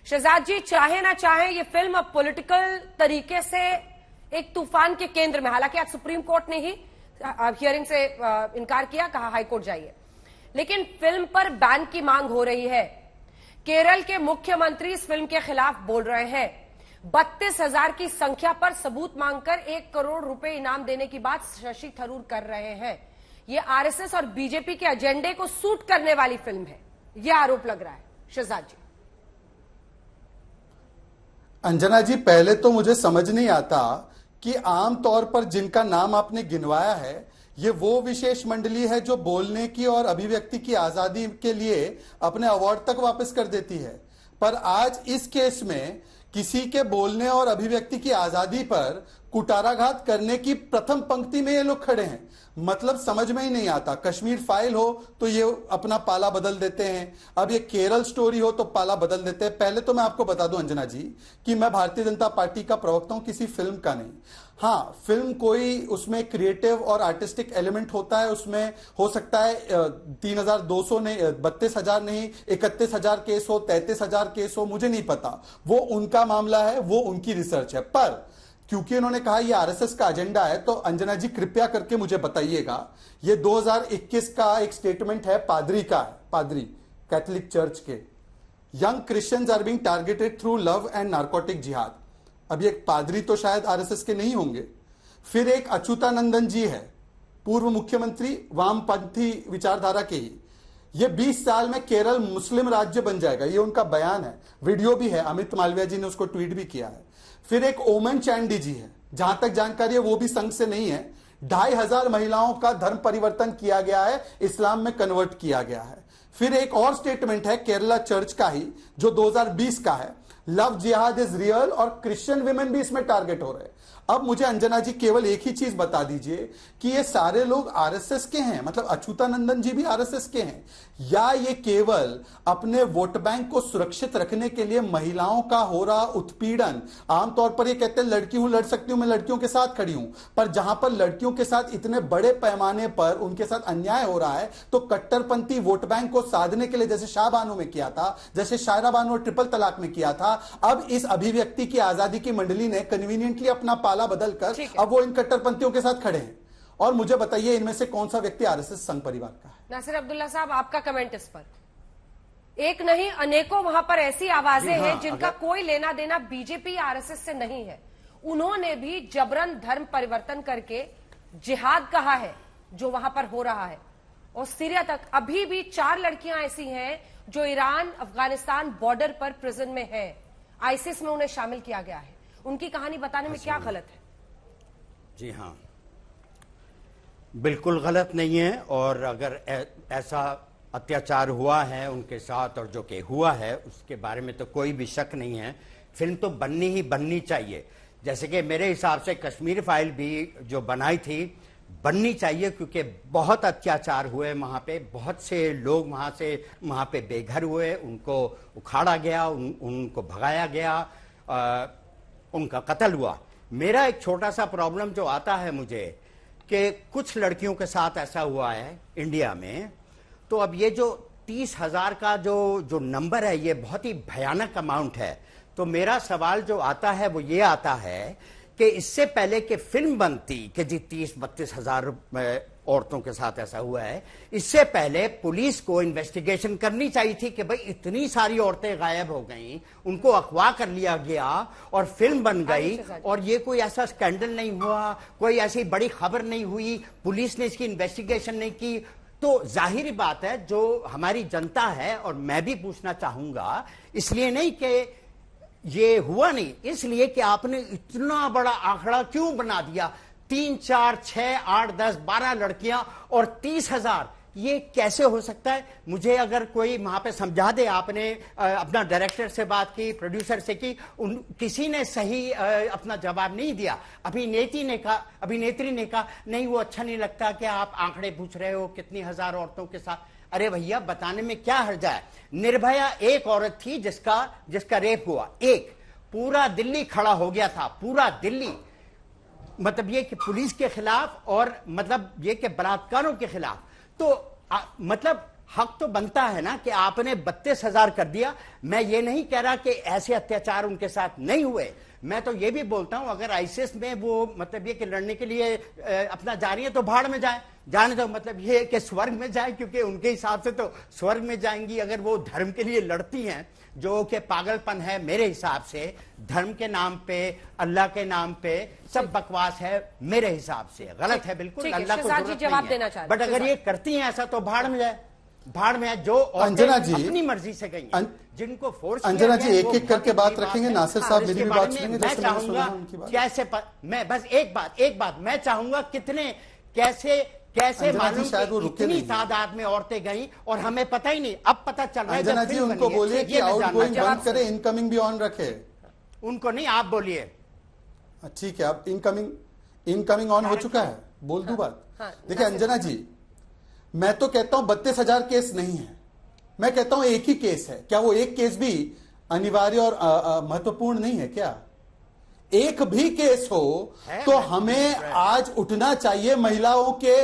शहजाद जी, चाहे ना चाहे ये फिल्म अब पॉलिटिकल तरीके से एक तूफान के केंद्र में, हालांकि आज सुप्रीम कोर्ट ने ही हियरिंग से इनकार किया, कहा हाईकोर्ट जाइए, लेकिन फिल्म पर बैन की मांग हो रही है। केरल के मुख्यमंत्री इस फिल्म के खिलाफ बोल रहे हैं। 32,000 की संख्या पर सबूत मांगकर 1 करोड़ रुपए इनाम देने की बात शशि थरूर कर रहे हैं। ये आरएसएस और बीजेपी के एजेंडे को सूट करने वाली फिल्म है, यह आरोप लग रहा है। शहजाद जी। अंजना जी, पहले तो मुझे समझ नहीं आता कि आमतौर पर जिनका नाम आपने गिनवाया है ये वो विशेष मंडली है जो बोलने की और अभिव्यक्ति की आजादी के लिए अपने अवार्ड तक वापस कर देती है, पर आज इस केस में किसी के बोलने और अभिव्यक्ति की आजादी पर कुटाराघात करने की प्रथम पंक्ति में ये लोग खड़े हैं। मतलब समझ में ही नहीं आता। कश्मीर फाइल हो तो ये अपना पाला बदल देते हैं, अब ये केरल स्टोरी हो तो पाला बदल देते हैं। पहले तो मैं आपको बता दूं अंजना जी कि मैं भारतीय जनता पार्टी का प्रवक्ता हूं, किसी फिल्म का नहीं। हाँ, फिल्म कोई उसमें क्रिएटिव और आर्टिस्टिक एलिमेंट होता है, उसमें हो सकता है 3,200 नहीं, 32,000 नहीं, 31,000 केस हो, 33,000 केस हो, मुझे नहीं पता, वो उनका मामला है, वो उनकी रिसर्च है। पर क्योंकि उन्होंने कहा ये आरएसएस का एजेंडा है, तो अंजना जी कृपया करके मुझे बताइएगा, ये 2021 का एक स्टेटमेंट है पादरी का, पादरी कैथोलिक चर्च के, young Christians are being targeted through love and narcotic jihad. अब ये पादरी तो शायद आरएसएस के नहीं होंगे। फिर एक अच्युतानंदन जी है, पूर्व मुख्यमंत्री, वामपंथी विचारधारा के ही, ये 20 साल में केरल मुस्लिम राज्य बन जाएगा, ये उनका बयान है, वीडियो भी है, अमित मालविया जी ने उसको ट्वीट भी किया है। फिर एक ओमन चांडी जी है, जहां तक जानकारी है वो भी संघ से नहीं है, 2,500 महिलाओं का धर्म परिवर्तन किया गया है, इस्लाम में कन्वर्ट किया गया है। फिर एक और स्टेटमेंट है केरला चर्च का ही जो 2020 का है, लव जिहाद इज रियल, और क्रिश्चियन विमेन भी इसमें टारगेट हो रहे हैं। अब मुझे अंजना जी केवल एक ही चीज बता दीजिए कि ये सारे लोग आरएसएस के हैं, मतलब अच्युतानंदन जी भी आरएसएस के हैं, या ये केवल अपने वोट बैंक को सुरक्षित रखने के लिए महिलाओं का हो रहा उत्पीड़न, आमतौर पर ये कहते हैं लड़की हूं, लड़ सकती हूं, मैं लड़कियों के साथ खड़ी हूं, पर जहां पर लड़कियों के साथ इतने बड़े पैमाने पर उनके साथ अन्याय हो रहा है, तो कट्टरपंथी वोट बैंक को साधने के लिए, जैसे शाह बानो में किया था, जैसे शायरा बानो और ट्रिपल तलाक में किया था, अब इस अभिव्यक्ति की आजादी की मंडली ने कन्वीनियंटली अपना पाला बदलकर अब वो इन कट्टरपंथियों के साथ खड़े हैं। और मुझे बताइए इनमें से कौन सा व्यक्ति आरएसएस संघ परिवार का है? नासिर अब्दुल्ला साहब, आपका कमेंट इस पर। एक नहीं, अनेकों वहां पर ऐसी आवाजें हैं जिनका कोई लेना देना बीजेपी आरएसएस से नहीं है। उन्होंने भी जबरन धर्म परिवर्तन करके जिहाद कहा है जो वहां पर हो रहा है, और सीरिया तक अभी भी 4 लड़कियां ऐसी हैं जो ईरान अफगानिस्तान बॉर्डर पर प्रिजन में है, आईसिस में उन्हें शामिल किया गया है। उनकी कहानी बताने में क्या गलत है? जी हाँ, बिल्कुल गलत नहीं है, और अगर ऐसा अत्याचार हुआ है उनके साथ और जो कि हुआ है उसके बारे में तो कोई भी शक नहीं है। फिल्म तो बननी ही बननी चाहिए, जैसे कि मेरे हिसाब से कश्मीर फाइल भी जो बनाई थी बननी चाहिए, क्योंकि बहुत अत्याचार हुए वहाँ पे, बहुत से लोग वहाँ पे बेघर हुए, उनको उखाड़ा गया, उनको भगाया गया, उनका कत्ल हुआ। मेरा एक छोटा सा प्रॉब्लम जो आता है मुझे कि कुछ लड़कियों के साथ ऐसा हुआ है इंडिया में, तो अब ये जो 30,000 का जो नंबर है ये बहुत ही भयानक अमाउंट है। तो मेरा सवाल जो आता है वो ये आता है कि इससे पहले कि फिल्म बनती कि जी 30-32 हजार औरतों के साथ ऐसा हुआ है, इससे पहले पुलिस को इन्वेस्टिगेशन करनी चाहिए थी कि भाई इतनी सारी औरतें गायब हो गईं, उनको अगवा कर लिया गया और फिल्म बन गई, और ये कोई ऐसा स्कैंडल नहीं हुआ, कोई ऐसी बड़ी खबर नहीं हुई, पुलिस ने इसकी इन्वेस्टिगेशन नहीं की। तो जाहिर बात है जो हमारी जनता है, और मैं भी पूछना चाहूंगा, इसलिए नहीं कि ये हुआ नहीं, इसलिए कि आपने इतना बड़ा आंकड़ा क्यों बना दिया, 3, 4, 6, 8, 10, 12 लड़कियां और 30,000, ये कैसे हो सकता है? मुझे अगर कोई वहां पे समझा दे। आपने अपना डायरेक्टर से बात की, प्रोड्यूसर से की, किसी ने सही अपना जवाब नहीं दिया। अभिनेत्री ने कहा नहीं वो अच्छा नहीं लगता कि आप आंकड़े पूछ रहे हो कितनी हजार औरतों के साथ। अरे भैया, बताने में क्या हर्जा है? निर्भया एक औरत थी जिसका रेप हुआ, एक पूरा दिल्ली खड़ा हो गया था, पूरा दिल्ली, मतलब ये कि पुलिस के खिलाफ और मतलब ये कि बलात्कारों के खिलाफ। तो मतलब हक तो बनता है ना कि आपने 32,000 कर दिया। मैं ये नहीं कह रहा कि ऐसे अत्याचार उनके साथ नहीं हुए। मैं तो ये भी बोलता हूं अगर आईसीएस में वो मतलब ये कि लड़ने के लिए अपना जा रही है तो भाड़ में जाए, जाने दो। मतलब ये कि स्वर्ग में जाए, क्योंकि उनके हिसाब से तो स्वर्ग में जाएंगी। अगर वो धर्म के लिए लड़ती हैं, जो कि पागलपन है मेरे हिसाब से, धर्म के नाम पे, अल्लाह के नाम पे सब बकवास है मेरे हिसाब से, गलत है बिल्कुल। अल्लाह को जरूरत नहीं है, बट अगर ये करती हैं ऐसा तो भाड़ में जाए, भाड़ में। जो अंजना जी अपनी मर्जी से गई, जिनको फोर्स, अंजना जी एक एक करके बात रखेंगे, नासिर साहब मेरी भी बात सुनेंगे। मैं चाहूंगा कैसे मैं बस एक बात मैं चाहूंगा कितने कैसे मालूम इतनी तादाद में औरतें गई और हमें पता ही नहीं, अब पता चल रहा है। अंजना जी उनको बोलिए कि आउटगोइंग बंद करें, इनकमिंग भी ऑन रखे। उनको नहीं, आप बोलिए। ठीक है, अब इनकमिंग ऑन हो चुका है, बोल दूं बात। देखिए अंजना जी, मैं तो कहता हूं 32,000 केस नहीं है, मैं कहता हूं एक ही केस है। क्या वो एक केस भी अनिवार्य और महत्वपूर्ण नहीं है? क्या एक भी केस हो तो हमें आज उठना चाहिए महिलाओं के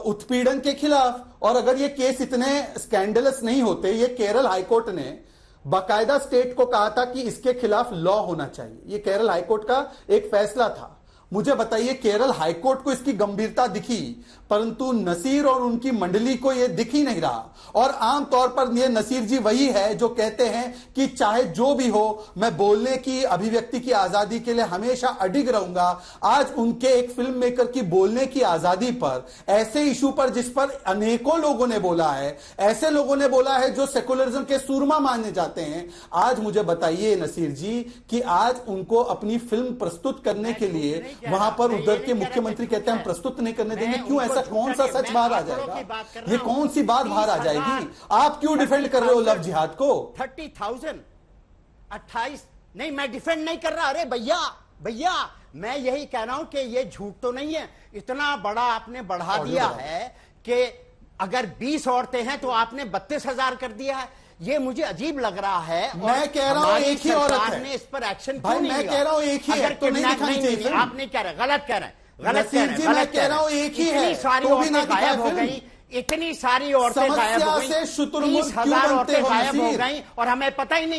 उत्पीड़न के खिलाफ। और अगर ये केस इतने स्कैंडलस नहीं होते, ये केरल हाईकोर्ट ने बाकायदा स्टेट को कहा था कि इसके खिलाफ लॉ होना चाहिए। ये केरल हाईकोर्ट का एक फैसला था। मुझे बताइए केरल हाईकोर्ट को इसकी गंभीरता दिखी, परंतु नसीर और उनकी मंडली को यह दिख ही नहीं रहा। और आमतौर पर ये नसीर जी वही है जो कहते हैं कि चाहे जो भी हो मैं बोलने की, अभिव्यक्ति की आजादी के लिए हमेशा अडिग रहूंगा। आज उनके एक फिल्म मेकर की बोलने की आजादी पर, ऐसे इशू पर जिस पर अनेकों लोगों ने बोला है, ऐसे लोगों ने बोला है जो सेकुलरिज्म के सूरमा माने जाते हैं, आज मुझे बताइए नसीर जी कि आज उनको अपनी फिल्म प्रस्तुत करने के लिए वहां पर उधर के मुख्यमंत्री कहते हैं हम प्रस्तुत नहीं करने देंगे। क्यों? ऐसा कौन सा सच बाहर आ जाएगा? ये कौन सी बात बाहर आ जाएगी? आप क्यों डिफेंड कर रहे हो लव जिहाद को? 30,000 28 नहीं, मैं डिफेंड नहीं कर रहा। अरे भैया मैं यही कह रहा हूं कि ये झूठ तो नहीं है। इतना बड़ा आपने बढ़ा दिया है कि अगर 20 औरतें हैं तो आपने 32,000 कर दिया है। ये मुझे अजीब लग रहा है। मैं कह रहा हूं एक ही औरत है। ने इस पर एक्शन भाई मैं कह रहा हूं एक ही है, तो नहीं दिखानी चाहिए। आप नहीं कह रहे, गलत कह रहे हैं। नसीर जी मैं कह रहा हूं एक ही है, तो भी ना गायब हो गई। इतनी सारी औरतें गायब हो गई, 30,000 औरतें गायब हो गई और हमें पता ही नहीं।